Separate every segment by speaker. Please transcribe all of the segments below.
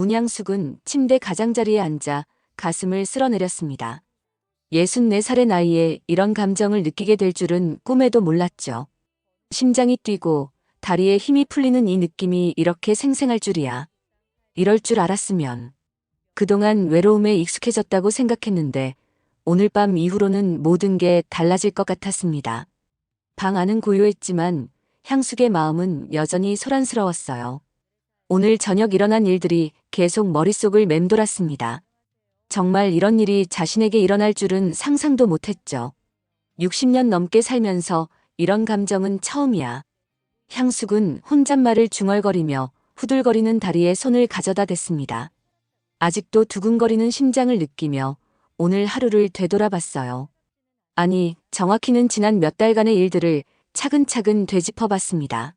Speaker 1: 문양숙은 침대 가장자리에 앉아 가슴을 쓸어내렸습니다. 64살의 나이에 이런 감정을 느끼게 될 줄은 꿈에도 몰랐죠. 심장이 뛰고 다리에 힘이 풀리는 이 느낌이 이렇게 생생할 줄이야. 이럴 줄 알았으면. 그동안 외로움에 익숙해졌다고 생각했는데 오늘 밤 이후로는 모든 게 달라질 것 같았습니다. 방 안은 고요했지만 향숙의 마음은 여전히 소란스러웠어요. 오늘 저녁 일어난 일들이 계속 머릿속을 맴돌았습니다. 정말 이런 일이 자신에게 일어날 줄은 상상도 못했죠. 60년 넘게 살면서 이런 감정은 처음이야. 향숙은 혼잣말을 중얼거리며 후들거리는 다리에 손을 가져다 댔습니다. 아직도 두근거리는 심장을 느끼며 오늘 하루를 되돌아봤어요. 아니, 정확히는 지난 몇 달간의 일들을 차근차근 되짚어봤습니다.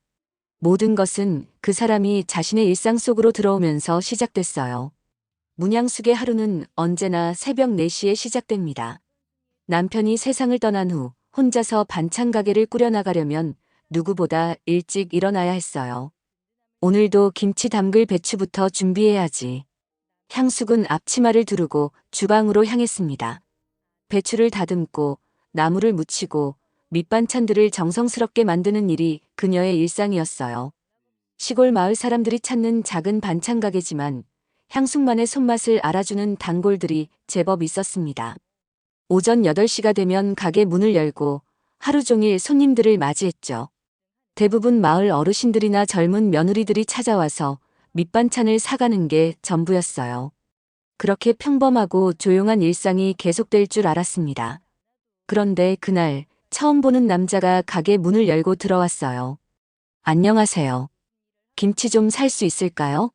Speaker 1: 모든 것은 그 사람이 자신의 일상 속으로 들어오면서 시작됐어요. 문양숙의 하루는 언제나 새벽 4시에 시작됩니다. 남편이 세상을 떠난 후 혼자서 반찬 가게를 꾸려나가려면 누구보다 일찍 일어나야 했어요. 오늘도 김치 담글 배추부터 준비해야지. 향숙은 앞치마를 두르고 주방으로 향했습니다. 배추를 다듬고 나물을 무치고 밑반찬들을 정성스럽게 만드는 일이 그녀의 일상이었어요. 시골 마을 사람들이 찾는 작은 반찬 가게지만 향숙만의 손맛을 알아주는 단골들이 제법 있었습니다. 오전 8시가 되면 가게 문을 열고 하루 종일 손님들을 맞이했죠. 대부분 마을 어르신들이나 젊은 며느리들이 찾아와서 밑반찬을 사가는 게 전부였어요. 그렇게 평범하고 조용한 일상이 계속될 줄 알았습니다. 그런데 그날 처음 보는 남자가 가게 문을 열고 들어왔어요. 안녕하세요. 김치 좀 살 수 있을까요?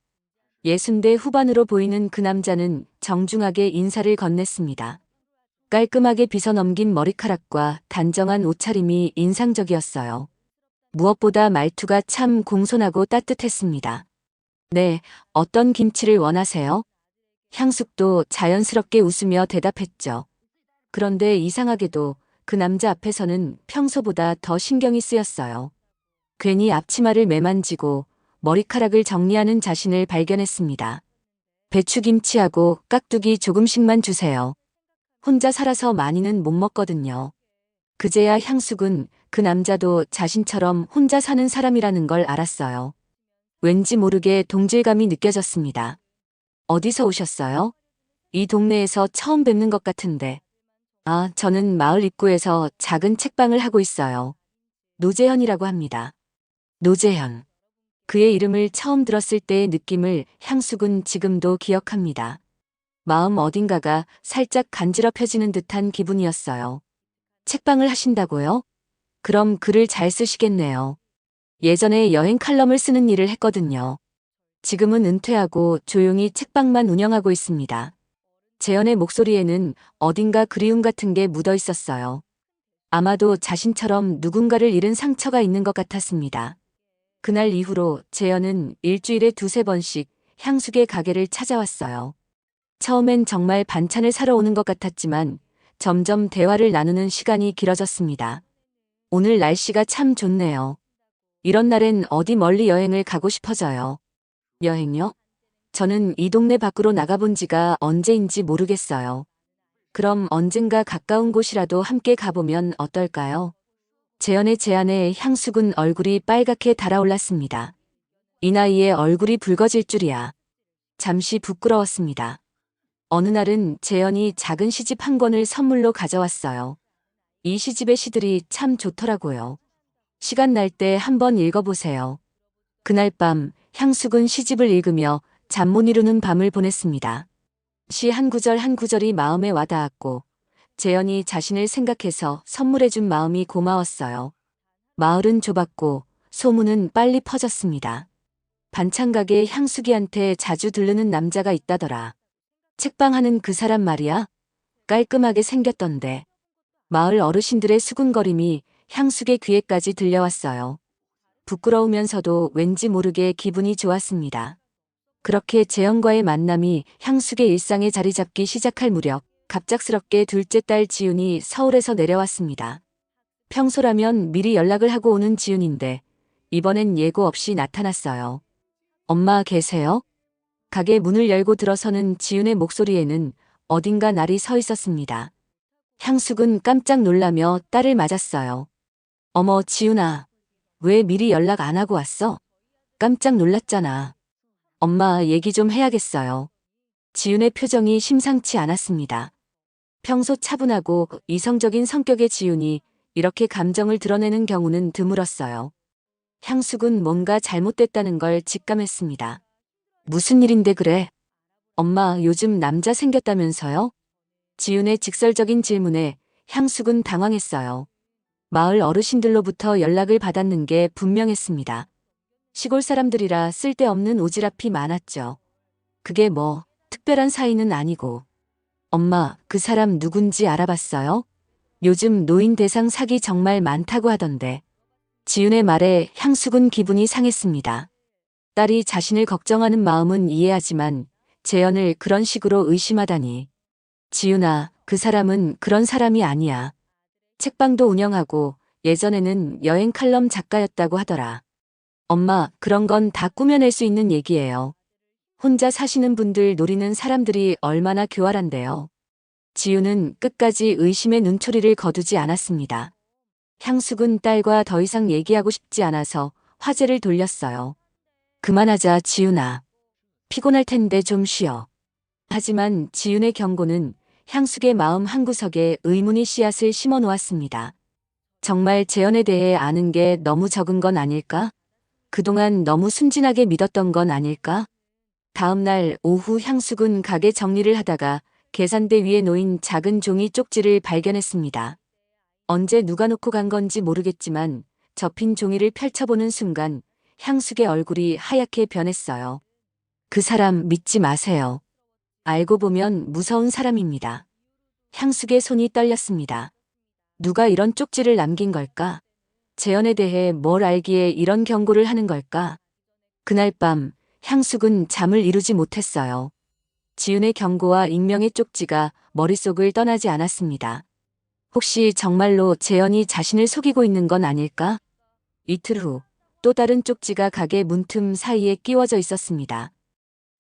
Speaker 1: 60대 후반으로 보이는 그 남자는 정중하게 인사를 건넸습니다. 깔끔하게 빗어넘긴 머리카락과 단정한 옷차림이 인상적이었어요. 무엇보다 말투가 참 공손하고 따뜻했습니다. 네, 어떤 김치를 원하세요? 향숙도 자연스럽게 웃으며 대답했죠. 그런데 이상하게도 그 남자 앞에서는 평소보다 더 신경이 쓰였어요. 괜히 앞치마를 매만지고 머리카락을 정리하는 자신을 발견했습니다. 배추김치하고 깍두기 조금씩만 주세요. 혼자 살아서 많이는 못 먹거든요. 그제야 향숙은 그 남자도 자신처럼 혼자 사는 사람이라는 걸 알았어요. 왠지 모르게 동질감이 느껴졌습니다. 어디서 오셨어요? 이 동네에서 처음 뵙는 것 같은데. 아, 저는 마을 입구에서 작은 책방을 하고 있어요. 노재현이라고 합니다. 노재현. 그의 이름을 처음 들었을 때의 느낌을 향숙은 지금도 기억합니다. 마음 어딘가가 살짝 간지럽혀지는 듯한 기분이었어요. 책방을 하신다고요? 그럼 글을 잘 쓰시겠네요. 예전에 여행 칼럼을 쓰는 일을 했거든요. 지금은 은퇴하고 조용히 책방만 운영하고 있습니다. 재현의 목소리에는 어딘가 그리움 같은 게 묻어 있었어요. 아마도 자신처럼 누군가를 잃은 상처가 있는 것 같았습니다. 그날 이후로 재현은 일주일에 2~3번씩 향숙의 가게를 찾아왔어요. 처음엔 정말 반찬을 사러 오는 것 같았지만 점점 대화를 나누는 시간이 길어졌습니다. 오늘 날씨가 참 좋네요. 이런 날엔 어디 멀리 여행을 가고 싶어져요. 여행요? 저는 이 동네 밖으로 나가본 지가 언제인지 모르겠어요. 그럼 언젠가 가까운 곳이라도 함께 가보면 어떨까요? 재현의 제안에 향숙은 얼굴이 빨갛게 달아올랐습니다. 이 나이에 얼굴이 붉어질 줄이야. 잠시 부끄러웠습니다. 어느 날은 재현이 작은 시집 한 권을 선물로 가져왔어요. 이 시집의 시들이 참 좋더라고요. 시간 날 때 한번 읽어보세요. 그날 밤 향숙은 시집을 읽으며 잠 못 이루는 밤을 보냈습니다. 시 한 구절 한 구절이 마음에 와닿았고 재현이 자신을 생각해서 선물해준 마음이 고마웠어요. 마을은 좁았고 소문은 빨리 퍼졌습니다. 반찬 가게 향숙이한테 자주 들르는 남자가 있다더라. 책방하는 그 사람 말이야? 깔끔하게 생겼던데. 마을 어르신들의 수군거림이 향숙의 귀에까지 들려왔어요. 부끄러우면서도 왠지 모르게 기분이 좋았습니다. 그렇게 재현과의 만남이 향숙의 일상에 자리 잡기 시작할 무렵 갑작스럽게 둘째 딸 지윤이 서울에서 내려왔습니다. 평소라면 미리 연락을 하고 오는 지윤인데 이번엔 예고 없이 나타났어요. 엄마 계세요? 가게 문을 열고 들어서는 지윤의 목소리에는 어딘가 날이 서 있었습니다. 향숙은 깜짝 놀라며 딸을 맞았어요. 어머, 지윤아. 왜 미리 연락 안 하고 왔어? 깜짝 놀랐잖아. 엄마, 얘기 좀 해야겠어요. 지윤의 표정이 심상치 않았습니다. 평소 차분하고 이성적인 성격의 지윤이 이렇게 감정을 드러내는 경우는 드물었어요. 향숙은 뭔가 잘못됐다는 걸 직감했습니다. 무슨 일인데 그래? 엄마, 요즘 남자 생겼다면서요? 지윤의 직설적인 질문에 향숙은 당황했어요. 마을 어르신들로부터 연락을 받았는 게 분명했습니다. 시골 사람들이라 쓸데없는 오지랖이 많았죠. 그게 뭐 특별한 사이는 아니고. 엄마, 그 사람 누군지 알아봤어요? 요즘 노인 대상 사기 정말 많다고 하던데. 지윤의 말에 향숙은 기분이 상했습니다. 딸이 자신을 걱정하는 마음은 이해하지만 재현을 그런 식으로 의심하다니. 지윤아, 그 사람은 그런 사람이 아니야. 책방도 운영하고 예전에는 여행 칼럼 작가였다고 하더라. 엄마, 그런 건 다 꾸며낼 수 있는 얘기예요. 혼자 사시는 분들 노리는 사람들이 얼마나 교활한데요. 지윤은 끝까지 의심의 눈초리를 거두지 않았습니다. 향숙은 딸과 더 이상 얘기하고 싶지 않아서 화제를 돌렸어요. 그만하자, 지윤아. 피곤할 텐데 좀 쉬어. 하지만 지윤의 경고는 향숙의 마음 한구석에 의문의 씨앗을 심어 놓았습니다. 정말 재현에 대해 아는 게 너무 적은 건 아닐까? 그동안 너무 순진하게 믿었던 건 아닐까? 다음 날 오후 향숙은 가게 정리를 하다가 계산대 위에 놓인 작은 종이 쪽지를 발견했습니다. 언제 누가 놓고 간 건지 모르겠지만 접힌 종이를 펼쳐보는 순간 향숙의 얼굴이 하얗게 변했어요. 그 사람 믿지 마세요. 알고 보면 무서운 사람입니다. 향숙의 손이 떨렸습니다. 누가 이런 쪽지를 남긴 걸까? 재현에 대해 뭘 알기에 이런 경고를 하는 걸까? 그날 밤 향숙은 잠을 이루지 못했어요. 지윤의 경고와 익명의 쪽지가 머릿속을 떠나지 않았습니다. 혹시 정말로 재현이 자신을 속이고 있는 건 아닐까? 이틀 후 또 다른 쪽지가 가게 문틈 사이에 끼워져 있었습니다.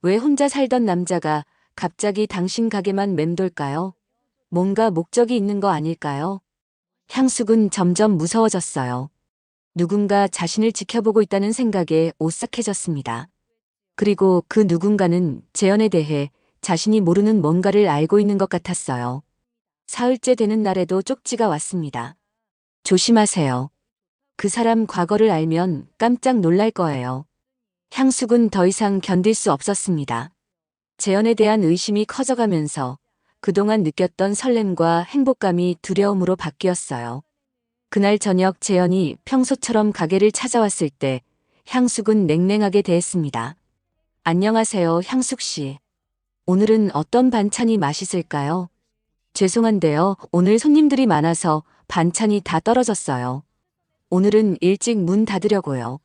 Speaker 1: 왜 혼자 살던 남자가 갑자기 당신 가게만 맴돌까요? 뭔가 목적이 있는 거 아닐까요? 향숙은 점점 무서워졌어요. 누군가 자신을 지켜보고 있다는 생각에 오싹해졌습니다. 그리고 그 누군가는 재현에 대해 자신이 모르는 뭔가를 알고 있는 것 같았어요. 사흘째 되는 날에도 쪽지가 왔습니다. 조심하세요. 그 사람 과거를 알면 깜짝 놀랄 거예요. 향숙은 더 이상 견딜 수 없었습니다. 재현에 대한 의심이 커져가면서 그동안 느꼈던 설렘과 행복감이 두려움으로 바뀌었어요. 그날 저녁 재현이 평소처럼 가게를 찾아왔을 때 향숙은 냉랭하게 대했습니다. 안녕하세요, 향숙 씨. 오늘은 어떤 반찬이 맛있을까요? 죄송한데요, 오늘 손님들이 많아서 반찬이 다 떨어졌어요. 오늘은 일찍 문 닫으려고요.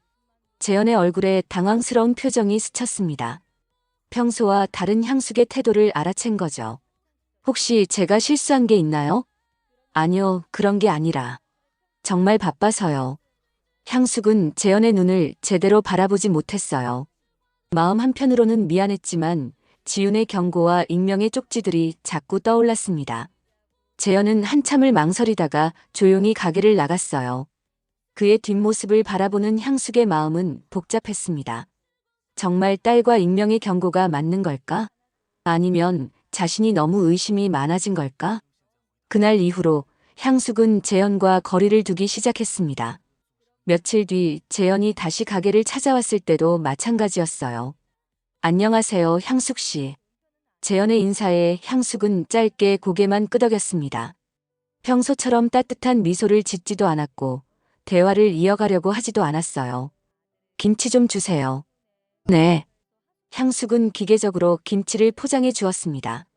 Speaker 1: 재현의 얼굴에 당황스러운 표정이 스쳤습니다. 평소와 다른 향숙의 태도를 알아챈 거죠. 혹시 제가 실수한 게 있나요? 아니요, 그런 게 아니라. 정말 바빠서요. 향숙은 재현의 눈을 제대로 바라보지 못했어요. 마음 한편으로는 미안했지만 지윤의 경고와 익명의 쪽지들이 자꾸 떠올랐습니다. 재현은 한참을 망설이다가 조용히 가게를 나갔어요. 그의 뒷모습을 바라보는 향숙의 마음은 복잡했습니다. 정말 딸과 익명의 경고가 맞는 걸까? 아니면 자신이 너무 의심이 많아진 걸까? 그날 이후로 향숙은 재현과 거리를 두기 시작했습니다. 며칠 뒤 재현이 다시 가게를 찾아왔을 때도 마찬가지였어요. 안녕하세요, 향숙 씨. 재현의 인사에 향숙은 짧게 고개만 끄덕였습니다. 평소처럼 따뜻한 미소를 짓지도 않았고 대화를 이어가려고 하지도 않았어요. 김치 좀 주세요. 네. 향숙은 기계적으로 김치를 포장해 주었습니다.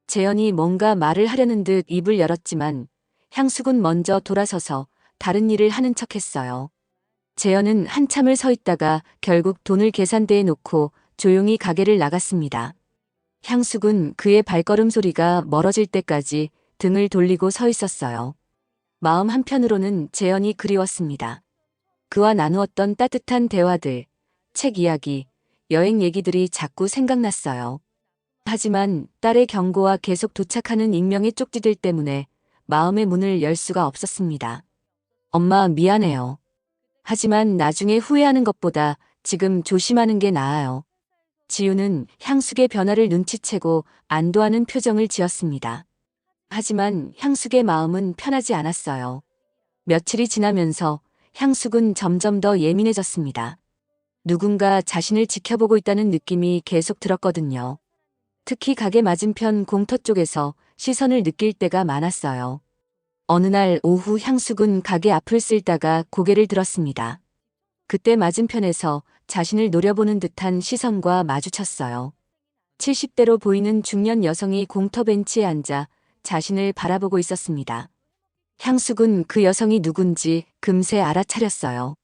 Speaker 1: 재현이 뭔가 말을 하려는 듯 입을 열었지만 향숙은 먼저 돌아서서 다른 일을 하는 척했어요. 재현은 한참을 서 있다가 결국 돈을 계산대에 놓고 조용히 가게를 나갔습니다. 향숙은 그의 발걸음 소리가 멀어질 때까지 등을 돌리고 서 있었어요. 마음 한편으로는 재현이 그리웠습니다. 그와 나누었던 따뜻한 대화들, 책 이야기, 여행 얘기들이 자꾸 생각났어요. 하지만 딸의 경고와 계속 도착하는 익명의 쪽지들 때문에 마음의 문을 열 수가 없었습니다. 엄마, 미안해요. 하지만 나중에 후회하는 것보다 지금 조심하는 게 나아요. 지우는 향숙의 변화를 눈치채고 안도하는 표정을 지었습니다. 하지만 향숙의 마음은 편하지 않았어요. 며칠이 지나면서 향숙은 점점 더 예민해졌습니다. 누군가 자신을 지켜보고 있다는 느낌이 계속 들었거든요. 특히 가게 맞은편 공터 쪽에서 시선을 느낄 때가 많았어요. 어느 날 오후 향숙은 가게 앞을 쓸다가 고개를 들었습니다. 그때 맞은편에서 자신을 노려보는 듯한 시선과 마주쳤어요. 70대로 보이는 중년 여성이 공터 벤치에 앉아 자신을 바라보고 있었습니다. 향숙은 그 여성이 누군지 금세 알아차렸어요.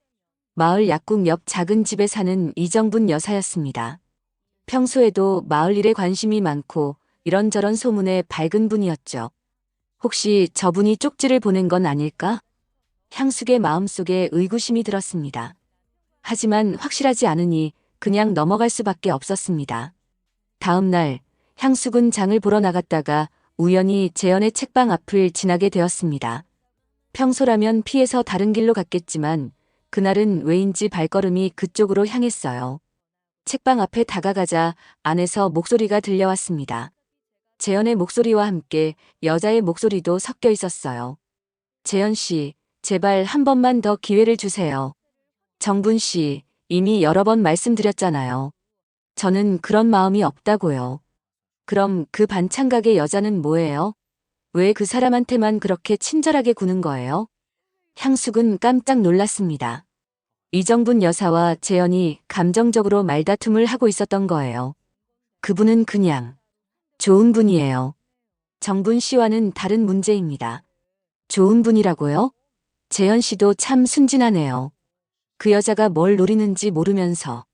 Speaker 1: 마을 약국 옆 작은 집에 사는 이정분 여사였습니다. 평소에도 마을 일에 관심이 많고 이런저런 소문에 밝은 분이었죠. 혹시 저분이 쪽지를 보낸 건 아닐까? 향숙의 마음속에 의구심이 들었습니다. 하지만 확실하지 않으니 그냥 넘어갈 수밖에 없었습니다. 다음 날 향숙은 장을 보러 나갔다가 우연히 재현의 책방 앞을 지나게 되었습니다. 평소라면 피해서 다른 길로 갔겠지만 그날은 왜인지 발걸음이 그쪽으로 향했어요. 책방 앞에 다가가자 안에서 목소리가 들려왔습니다. 재현의 목소리와 함께 여자의 목소리도 섞여 있었어요. 재현 씨, 제발 한 번만 더 기회를 주세요. 정분 씨, 이미 여러 번 말씀드렸잖아요. 저는 그런 마음이 없다고요. 그럼 그 반찬가게 여자는 뭐예요? 왜 그 사람한테만 그렇게 친절하게 구는 거예요? 향숙은 깜짝 놀랐습니다. 이정분 여사와 재현이 감정적으로 말다툼을 하고 있었던 거예요. 그분은 그냥 좋은 분이에요. 정분 씨와는 다른 문제입니다. 좋은 분이라고요? 재현 씨도 참 순진하네요. 그 여자가 뭘 노리는지 모르면서.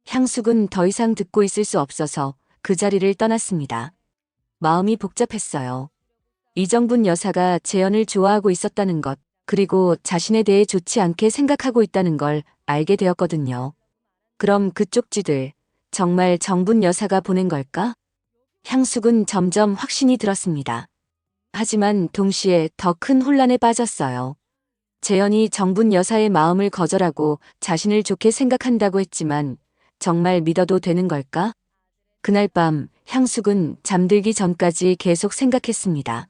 Speaker 1: 향숙은 더 이상 듣고 있을 수 없어서 그 자리를 떠났습니다. 마음이 복잡했어요. 이정분 여사가 재현을 좋아하고 있었다는 것, 그리고 자신에 대해 좋지 않게 생각하고 있다는 걸 알게 되었거든요. 그럼 그 쪽지들, 정말 정분 여사가 보낸 걸까? 향숙은 점점 확신이 들었습니다. 하지만 동시에 더 큰 혼란에 빠졌어요. 재현이 정분 여사의 마음을 거절하고 자신을 좋게 생각한다고 했지만 정말 믿어도 되는 걸까? 그날 밤 향숙은 잠들기 전까지 계속 생각했습니다.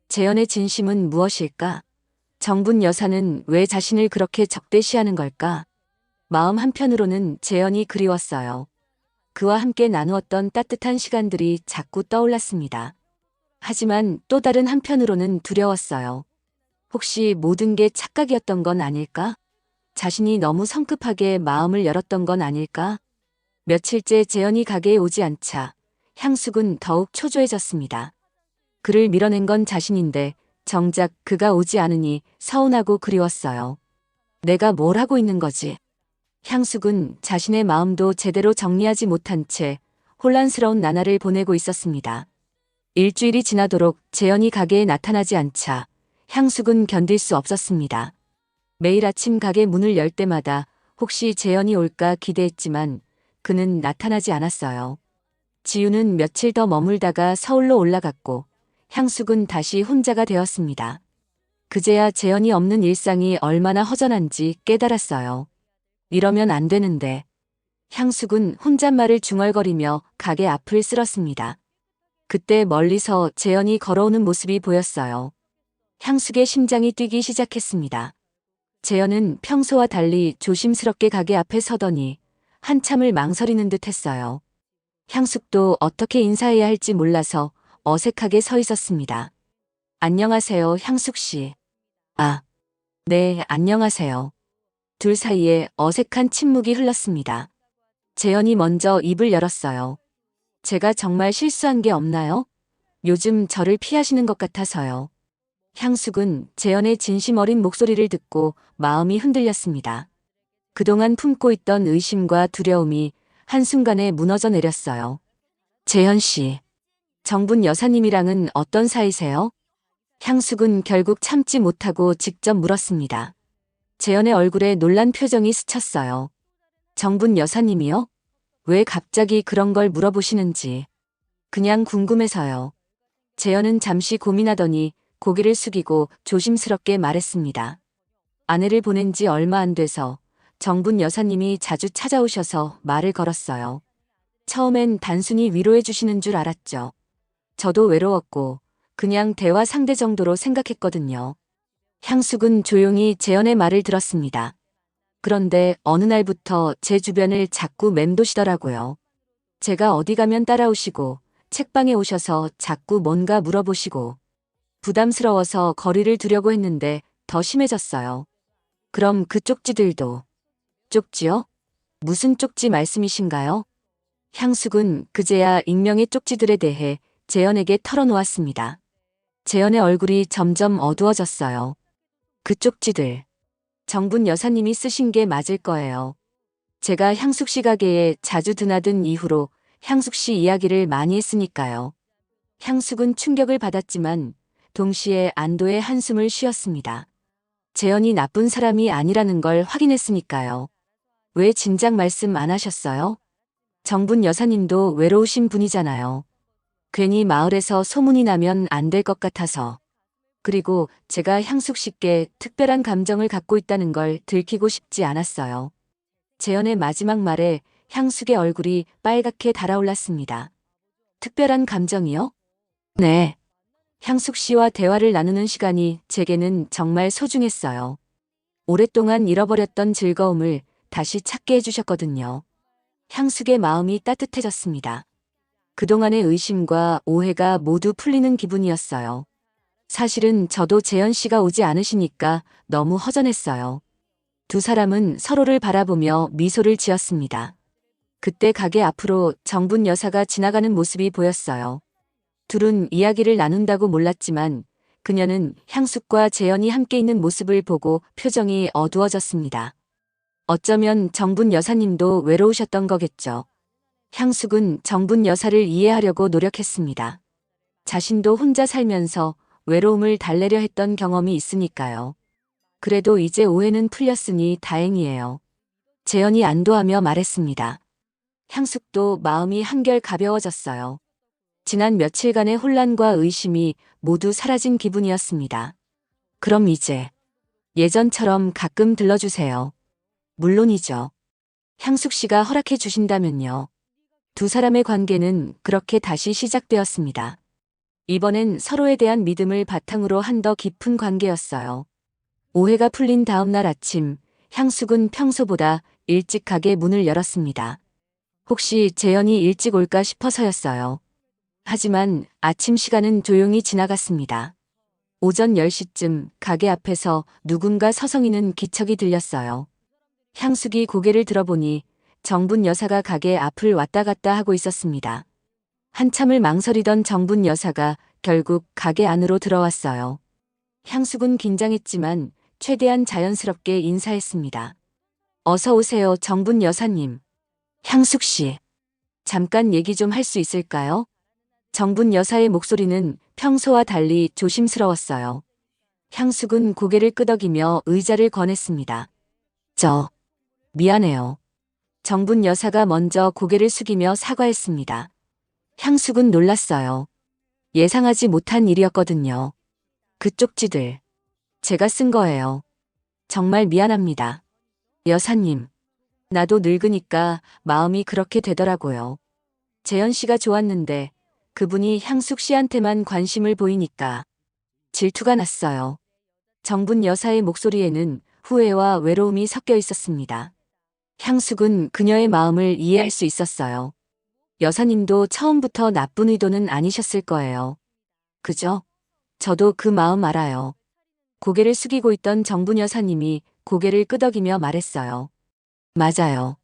Speaker 1: 재현의 진심은 무엇일까? 정분 여사는 왜 자신을 그렇게 적대시하는 걸까? 마음 한편으로는 재현이 그리웠어요. 그와 함께 나누었던 따뜻한 시간들이 자꾸 떠올랐습니다. 하지만 또 다른 한편으로는 두려웠어요. 혹시 모든 게 착각이었던 건 아닐까? 자신이 너무 성급하게 마음을 열었던 건 아닐까? 며칠째 재현이 가게에 오지 않자 향숙은 더욱 초조해졌습니다. 그를 밀어낸 건 자신인데 정작 그가 오지 않으니 서운하고 그리웠어요. 내가 뭘 하고 있는 거지? 향숙은 자신의 마음도 제대로 정리하지 못한 채 혼란스러운 나날을 보내고 있었습니다. 일주일이 지나도록 재현이 가게에 나타나지 않자 향숙은 견딜 수 없었습니다. 매일 아침 가게 문을 열 때마다 혹시 재현이 올까 기대했지만 그는 나타나지 않았어요. 지우는 며칠 더 머물다가 서울로 올라갔고 향숙은 다시 혼자가 되었습니다. 그제야 재현이 없는 일상이 얼마나 허전한지 깨달았어요. 이러면 안 되는데. 향숙은 혼잣말을 중얼거리며 가게 앞을 쓸었습니다. 그때 멀리서 재현이 걸어오는 모습이 보였어요. 향숙의 심장이 뛰기 시작했습니다. 재현은 평소와 달리 조심스럽게 가게 앞에 서더니 한참을 망설이는 듯 했어요. 향숙도 어떻게 인사해야 할지 몰라서 어색하게 서 있었습니다. 안녕하세요, 향숙 씨. 아, 네, 안녕하세요. 둘 사이에 어색한 침묵이 흘렀습니다. 재현이 먼저 입을 열었어요. 제가 정말 실수한 게 없나요? 요즘 저를 피하시는 것 같아서요. 향숙은 재현의 진심 어린 목소리를 듣고 마음이 흔들렸습니다. 그동안 품고 있던 의심과 두려움이 한순간에 무너져 내렸어요. 재현 씨, 정분 여사님이랑은 어떤 사이세요? 향숙은 결국 참지 못하고 직접 물었습니다. 재현의 얼굴에 놀란 표정이 스쳤어요. 정분 여사님이요? 왜 갑자기 그런 걸 물어보시는지. 그냥 궁금해서요. 재현은 잠시 고민하더니 고개를 숙이고 조심스럽게 말했습니다. 아내를 보낸 지 얼마 안 돼서 정분 여사님이 자주 찾아오셔서 말을 걸었어요. 처음엔 단순히 위로해 주시는 줄 알았죠. 저도 외로웠고 그냥 대화 상대 정도로 생각했거든요. 향숙은 조용히 재현의 말을 들었습니다. 그런데 어느 날부터 제 주변을 자꾸 맴도시더라고요. 제가 어디 가면 따라오시고 책방에 오셔서 자꾸 뭔가 물어보시고 부담스러워서 거리를 두려고 했는데 더 심해졌어요. 그럼 그 쪽지들도. 쪽지요? 무슨 쪽지 말씀이신가요? 향숙은 그제야 익명의 쪽지들에 대해 재현에게 털어놓았습니다. 재현의 얼굴이 점점 어두워졌어요. 그 쪽지들. 정분 여사님이 쓰신 게 맞을 거예요. 제가 향숙 씨 가게에 자주 드나든 이후로 향숙 씨 이야기를 많이 했으니까요. 향숙은 충격을 받았지만 동시에 안도의 한숨을 쉬었습니다. 재현이 나쁜 사람이 아니라는 걸 확인했으니까요. 왜 진작 말씀 안 하셨어요? 정분 여사님도 외로우신 분이잖아요. 괜히 마을에서 소문이 나면 안 될 것 같아서. 그리고 제가 향숙 씨께 특별한 감정을 갖고 있다는 걸 들키고 싶지 않았어요. 재현의 마지막 말에 향숙의 얼굴이 빨갛게 달아올랐습니다. 특별한 감정이요? 네. 향숙 씨와 대화를 나누는 시간이 제게는 정말 소중했어요. 오랫동안 잃어버렸던 즐거움을 다시 찾게 해주셨거든요. 향숙의 마음이 따뜻해졌습니다. 그동안의 의심과 오해가 모두 풀리는 기분이었어요. 사실은 저도 재현 씨가 오지 않으시니까 너무 허전했어요. 두 사람은 서로를 바라보며 미소를 지었습니다. 그때 가게 앞으로 정분 여사가 지나가는 모습이 보였어요. 둘은 이야기를 나눈다고 몰랐지만 그녀는 향숙과 재현이 함께 있는 모습을 보고 표정이 어두워졌습니다. 어쩌면 정분 여사님도 외로우셨던 거겠죠. 향숙은 정분 여사를 이해하려고 노력했습니다. 자신도 혼자 살면서 외로움을 달래려 했던 경험이 있으니까요. 그래도 이제 오해는 풀렸으니 다행이에요. 재현이 안도하며 말했습니다. 향숙도 마음이 한결 가벼워졌어요. 지난 며칠간의 혼란과 의심이 모두 사라진 기분이었습니다. 그럼 이제 예전처럼 가끔 들러주세요. 물론이죠. 향숙 씨가 허락해 주신다면요. 두 사람의 관계는 그렇게 다시 시작되었습니다. 이번엔 서로에 대한 믿음을 바탕으로 한 더 깊은 관계였어요. 오해가 풀린 다음 날 아침, 향숙은 평소보다 일찍 가게 문을 열었습니다. 혹시 재현이 일찍 올까 싶어서였어요. 하지만 아침 시간은 조용히 지나갔습니다. 오전 10시쯤 가게 앞에서 누군가 서성이는 기척이 들렸어요. 향숙이 고개를 들어보니 정분 여사가 가게 앞을 왔다 갔다 하고 있었습니다. 한참을 망설이던 정분 여사가 결국 가게 안으로 들어왔어요. 향숙은 긴장했지만 최대한 자연스럽게 인사했습니다. 어서 오세요, 정분 여사님. 향숙 씨, 잠깐 얘기 좀 할 수 있을까요? 정분 여사의 목소리는 평소와 달리 조심스러웠어요. 향숙은 고개를 끄덕이며 의자를 권했습니다. 미안해요. 정분 여사가 먼저 고개를 숙이며 사과했습니다. 향숙은 놀랐어요. 예상하지 못한 일이었거든요. 그 쪽지들. 제가 쓴 거예요. 정말 미안합니다. 여사님. 나도 늙으니까 마음이 그렇게 되더라고요. 재현 씨가 좋았는데 그분이 향숙 씨한테만 관심을 보이니까 질투가 났어요. 정분 여사의 목소리에는 후회와 외로움이 섞여 있었습니다. 향숙은 그녀의 마음을 이해할 수 있었어요. 여사님도 처음부터 나쁜 의도는 아니셨을 거예요. 그죠? 저도 그 마음 알아요. 고개를 숙이고 있던 정분 여사님이 고개를 끄덕이며 말했어요. 맞아요.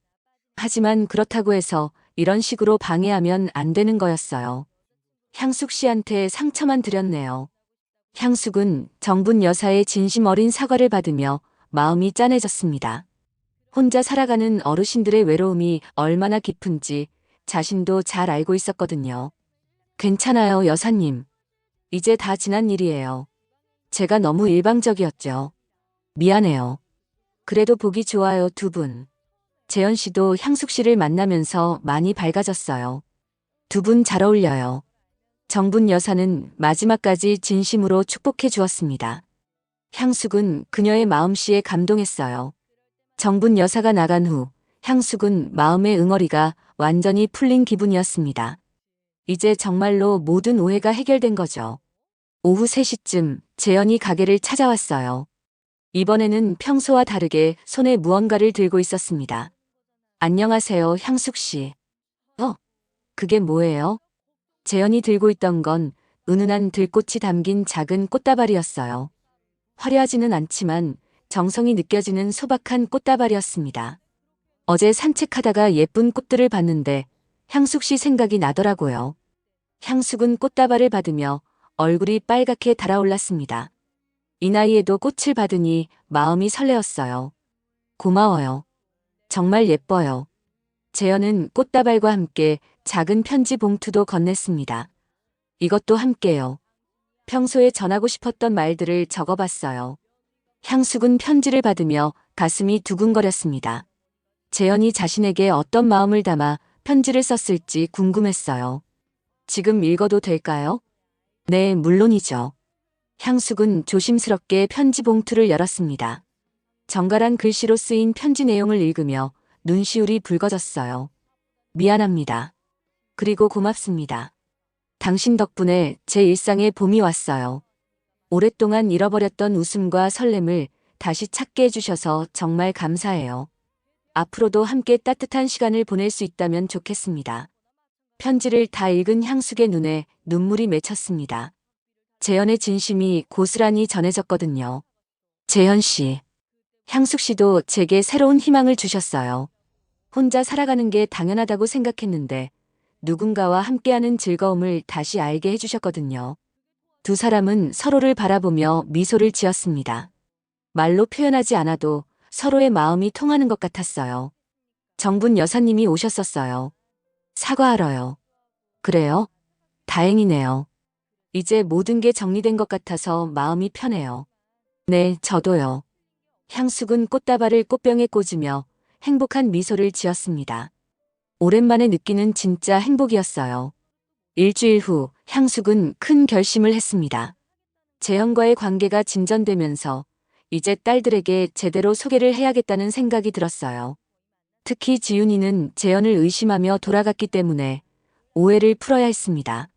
Speaker 1: 하지만 그렇다고 해서 이런 식으로 방해하면 안 되는 거였어요. 향숙 씨한테 상처만 드렸네요. 향숙은 정분 여사의 진심 어린 사과를 받으며 마음이 짠해졌습니다. 혼자 살아가는 어르신들의 외로움이 얼마나 깊은지 자신도 잘 알고 있었거든요. 괜찮아요, 여사님. 이제 다 지난 일이에요. 제가 너무 일방적이었죠. 미안해요. 그래도 보기 좋아요, 두 분. 재현 씨도 향숙 씨를 만나면서 많이 밝아졌어요. 두 분 잘 어울려요. 정분 여사는 마지막까지 진심으로 축복해 주었습니다. 향숙은 그녀의 마음씨에 감동했어요. 정분 여사가 나간 후 향숙은 마음의 응어리가 완전히 풀린 기분이었습니다. 이제 정말로 모든 오해가 해결된 거죠. 오후 3시쯤 재현이 가게를 찾아왔어요. 이번에는 평소와 다르게 손에 무언가를 들고 있었습니다. 안녕하세요, 향숙 씨. 그게 뭐예요? 재현이 들고 있던 건 은은한 들꽃이 담긴 작은 꽃다발이었어요. 화려하지는 않지만 정성이 느껴지는 소박한 꽃다발이었습니다. 어제 산책하다가 예쁜 꽃들을 봤는데 향숙 씨 생각이 나더라고요. 향숙은 꽃다발을 받으며 얼굴이 빨갛게 달아올랐습니다. 이 나이에도 꽃을 받으니 마음이 설레었어요. 고마워요. 정말 예뻐요. 재현은 꽃다발과 함께 작은 편지 봉투도 건넸습니다. 이것도 함께요. 평소에 전하고 싶었던 말들을 적어봤어요. 향숙은 편지를 받으며 가슴이 두근거렸습니다. 재현이 자신에게 어떤 마음을 담아 편지를 썼을지 궁금했어요. 지금 읽어도 될까요? 네, 물론이죠. 향숙은 조심스럽게 편지 봉투를 열었습니다. 정갈한 글씨로 쓰인 편지 내용을 읽으며 눈시울이 붉어졌어요. 미안합니다. 그리고 고맙습니다. 당신 덕분에 제 일상에 봄이 왔어요. 오랫동안 잃어버렸던 웃음과 설렘을 다시 찾게 해주셔서 정말 감사해요. 앞으로도 함께 따뜻한 시간을 보낼 수 있다면 좋겠습니다. 편지를 다 읽은 향숙의 눈에 눈물이 맺혔습니다. 재현의 진심이 고스란히 전해졌거든요. 재현 씨. 향숙 씨도 제게 새로운 희망을 주셨어요. 혼자 살아가는 게 당연하다고 생각했는데 누군가와 함께하는 즐거움을 다시 알게 해주셨거든요. 두 사람은 서로를 바라보며 미소를 지었습니다. 말로 표현하지 않아도 서로의 마음이 통하는 것 같았어요. 정분 여사님이 오셨었어요. 사과하러요. 그래요? 다행이네요. 이제 모든 게 정리된 것 같아서 마음이 편해요. 네, 저도요. 향숙은 꽃다발을 꽃병에 꽂으며 행복한 미소를 지었습니다. 오랜만에 느끼는 진짜 행복이었어요. 일주일 후 향숙은 큰 결심을 했습니다. 재현과의 관계가 진전되면서 이제 딸들에게 제대로 소개를 해야겠다는 생각이 들었어요. 특히 지윤이는 재현을 의심하며 돌아갔기 때문에 오해를 풀어야 했습니다.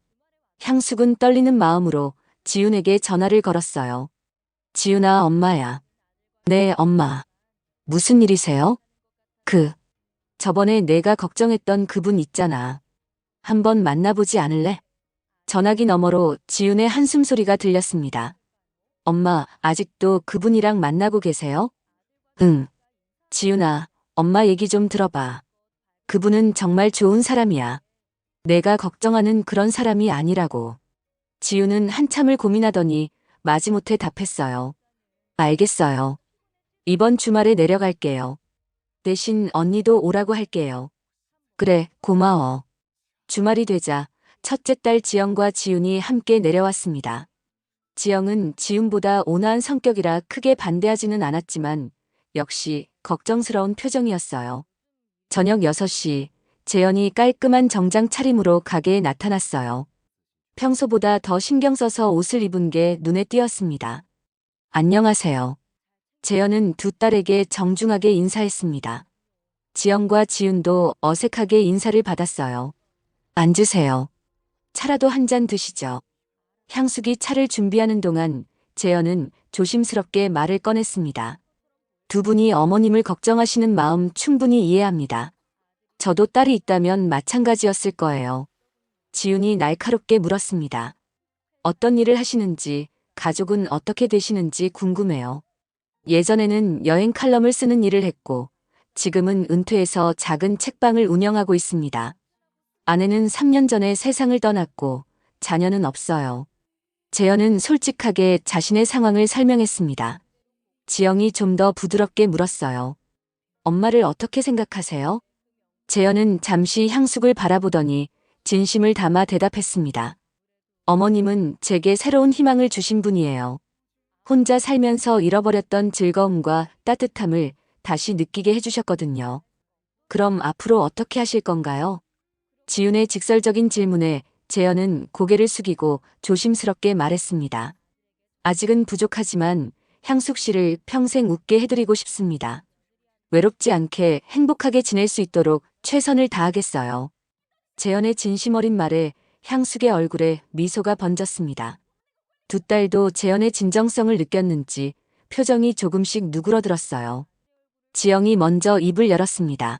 Speaker 1: 향숙은 떨리는 마음으로 지윤에게 전화를 걸었어요. 지윤아, 엄마야. 네, 엄마. 무슨 일이세요? 저번에 내가 걱정했던 그분 있잖아. 한번 만나보지 않을래? 전화기 너머로 지윤의 한숨 소리가 들렸습니다. 엄마, 아직도 그분이랑 만나고 계세요? 응. 지윤아, 엄마 얘기 좀 들어봐. 그분은 정말 좋은 사람이야. 내가 걱정하는 그런 사람이 아니라고. 지윤은 한참을 고민하더니 마지못해 답했어요. 알겠어요. 이번 주말에 내려갈게요. 대신 언니도 오라고 할게요. 그래, 고마워. 주말이 되자 첫째 딸 지영과 지윤이 함께 내려왔습니다. 지영은 지윤보다 온화한 성격이라 크게 반대하지는 않았지만 역시 걱정스러운 표정이었어요. 저녁 6시 재현이 깔끔한 정장 차림으로 가게에 나타났어요. 평소보다 더 신경 써서 옷을 입은 게 눈에 띄었습니다. 안녕하세요. 재현은 두 딸에게 정중하게 인사했습니다. 지영과 지윤도 어색하게 인사를 받았어요. 앉으세요. 차라도 한 잔 드시죠. 향숙이 차를 준비하는 동안 재현은 조심스럽게 말을 꺼냈습니다. 두 분이 어머님을 걱정하시는 마음 충분히 이해합니다. 저도 딸이 있다면 마찬가지였을 거예요. 지윤이 날카롭게 물었습니다. 어떤 일을 하시는지, 가족은 어떻게 되시는지 궁금해요. 예전에는 여행 칼럼을 쓰는 일을 했고, 지금은 은퇴해서 작은 책방을 운영하고 있습니다. 아내는 3년 전에 세상을 떠났고, 자녀는 없어요. 재현은 솔직하게 자신의 상황을 설명했습니다. 지영이 좀 더 부드럽게 물었어요. 엄마를 어떻게 생각하세요? 재현은 잠시 향숙을 바라보더니 진심을 담아 대답했습니다. 어머님은 제게 새로운 희망을 주신 분이에요. 혼자 살면서 잃어버렸던 즐거움과 따뜻함을 다시 느끼게 해주셨거든요. 그럼 앞으로 어떻게 하실 건가요? 지윤의 직설적인 질문에 재현은 고개를 숙이고 조심스럽게 말했습니다. 아직은 부족하지만 향숙 씨를 평생 웃게 해드리고 싶습니다. 외롭지 않게 행복하게 지낼 수 있도록 최선을 다하겠어요. 재현의 진심 어린 말에 향숙의 얼굴에 미소가 번졌습니다. 두 딸도 재현의 진정성을 느꼈는지 표정이 조금씩 누그러들었어요. 지영이 먼저 입을 열었습니다.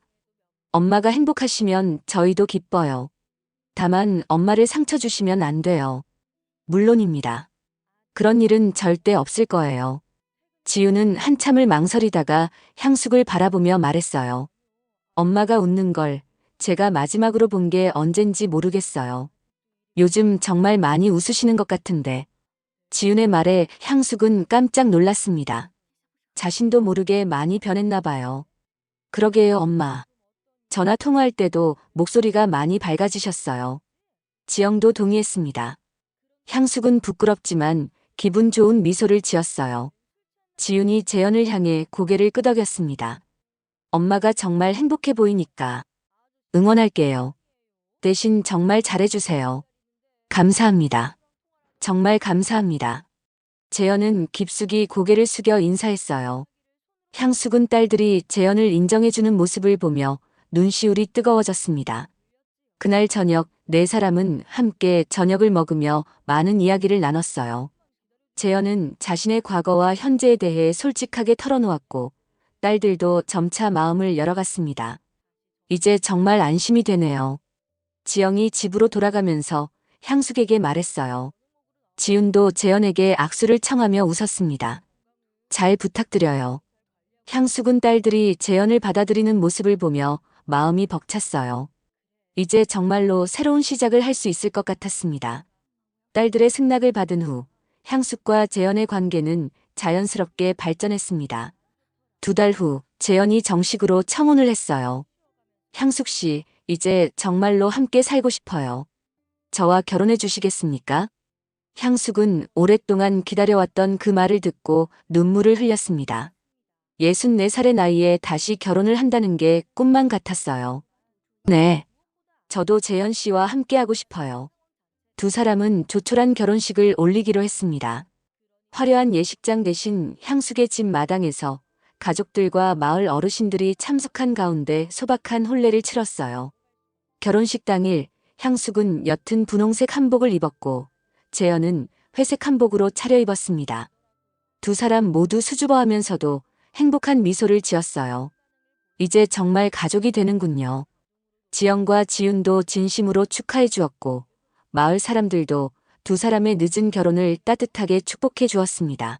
Speaker 1: 엄마가 행복하시면 저희도 기뻐요. 다만 엄마를 상처 주시면 안 돼요. 물론입니다. 그런 일은 절대 없을 거예요. 지우는 한참을 망설이다가 향숙을 바라보며 말했어요. 엄마가 웃는 걸 제가 마지막으로 본 게 언젠지 모르겠어요. 요즘 정말 많이 웃으시는 것 같은데. 지윤의 말에 향숙은 깜짝 놀랐습니다. 자신도 모르게 많이 변했나 봐요. 그러게요, 엄마. 전화 통화할 때도 목소리가 많이 밝아지셨어요. 지영도 동의했습니다. 향숙은 부끄럽지만 기분 좋은 미소를 지었어요. 지윤이 재현을 향해 고개를 끄덕였습니다. 엄마가 정말 행복해 보이니까 응원할게요. 대신 정말 잘해주세요. 감사합니다. 정말 감사합니다. 재현은 깊숙이 고개를 숙여 인사했어요. 향숙은 딸들이 재현을 인정해주는 모습을 보며 눈시울이 뜨거워졌습니다. 그날 저녁 네 사람은 함께 저녁을 먹으며 많은 이야기를 나눴어요. 재현은 자신의 과거와 현재에 대해 솔직하게 털어놓았고 딸들도 점차 마음을 열어갔습니다. 이제 정말 안심이 되네요. 지영이 집으로 돌아가면서 향숙에게 말했어요. 지윤도 재현에게 악수를 청하며 웃었습니다. 잘 부탁드려요. 향숙은 딸들이 재현을 받아들이는 모습을 보며 마음이 벅찼어요. 이제 정말로 새로운 시작을 할 수 있을 것 같았습니다. 딸들의 승낙을 받은 후 향숙과 재현의 관계는 자연스럽게 발전했습니다. 2달 후 재현이 정식으로 청혼을 했어요. 향숙 씨, 이제 정말로 함께 살고 싶어요. 저와 결혼해 주시겠습니까? 향숙은 오랫동안 기다려왔던 그 말을 듣고 눈물을 흘렸습니다. 64살의 나이에 다시 결혼을 한다는 게 꿈만 같았어요. 네. 저도 재현 씨와 함께하고 싶어요. 두 사람은 조촐한 결혼식을 올리기로 했습니다. 화려한 예식장 대신 향숙의 집 마당에서 가족들과 마을 어르신들이 참석한 가운데 소박한 혼례를 치렀어요. 결혼식 당일 향숙은 옅은 분홍색 한복을 입었고 재현은 회색 한복으로 차려입었습니다. 두 사람 모두 수줍어하면서도 행복한 미소를 지었어요. 이제 정말 가족이 되는군요. 지영과 지윤도 진심으로 축하해 주었고 마을 사람들도 두 사람의 늦은 결혼을 따뜻하게 축복해 주었습니다.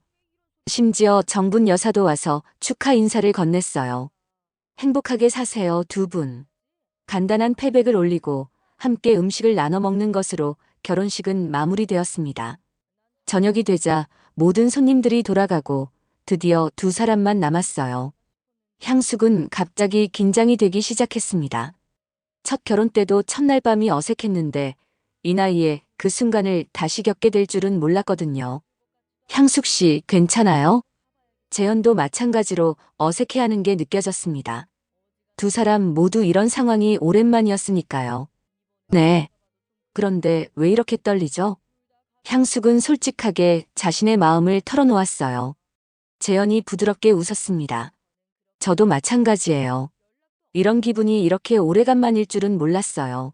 Speaker 1: 심지어 정분 여사도 와서 축하 인사를 건넸어요. 행복하게 사세요, 두 분. 간단한 패백을 올리고 함께 음식을 나눠 먹는 것으로 결혼식은 마무리되었습니다. 저녁이 되자 모든 손님들이 돌아가고 드디어 두 사람만 남았어요. 향숙은 갑자기 긴장이 되기 시작했습니다. 첫 결혼 때도 첫날 밤이 어색했는데 이 나이에 그 순간을 다시 겪게 될 줄은 몰랐거든요. 향숙 씨, 괜찮아요? 재현도 마찬가지로 어색해하는 게 느껴졌습니다. 두 사람 모두 이런 상황이 오랜만이었으니까요. 네. 그런데 왜 이렇게 떨리죠? 향숙은 솔직하게 자신의 마음을 털어놓았어요. 재현이 부드럽게 웃었습니다. 저도 마찬가지예요. 이런 기분이 이렇게 오래간만일 줄은 몰랐어요.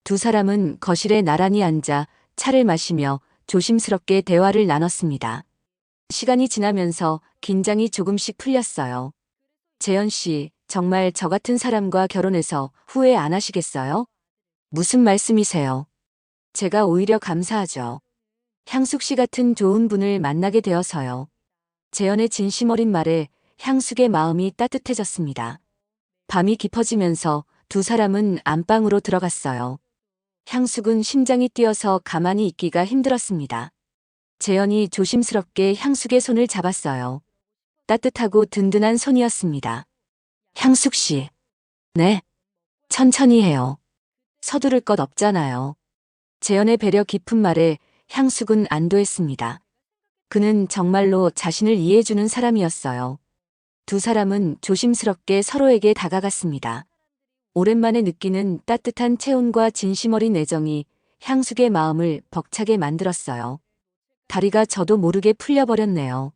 Speaker 1: 두 사람은 거실에 나란히 앉아 차를 마시며 조심스럽게 대화를 나눴습니다. 시간이 지나면서 긴장이 조금씩 풀렸어요. 재현 씨, 정말 저 같은 사람과 결혼해서 후회 안 하시겠어요? 무슨 말씀이세요? 제가 오히려 감사하죠. 향숙 씨 같은 좋은 분을 만나게 되어서요. 재현의 진심 어린 말에 향숙의 마음이 따뜻해졌습니다. 밤이 깊어지면서 두 사람은 안방으로 들어갔어요. 향숙은 심장이 뛰어서 가만히 있기가 힘들었습니다. 재현이 조심스럽게 향숙의 손을 잡았어요. 따뜻하고 든든한 손이었습니다. 향숙 씨. 네. 천천히 해요. 서두를 것 없잖아요. 재현의 배려 깊은 말에 향숙은 안도했습니다. 그는 정말로 자신을 이해해주는 사람이었어요. 두 사람은 조심스럽게 서로에게 다가갔습니다. 오랜만에 느끼는 따뜻한 체온과 진심 어린 애정이 향숙의 마음을 벅차게 만들었어요. 다리가 저도 모르게 풀려버렸네요.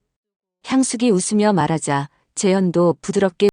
Speaker 1: 향숙이 웃으며 말하자 재현도 부드럽게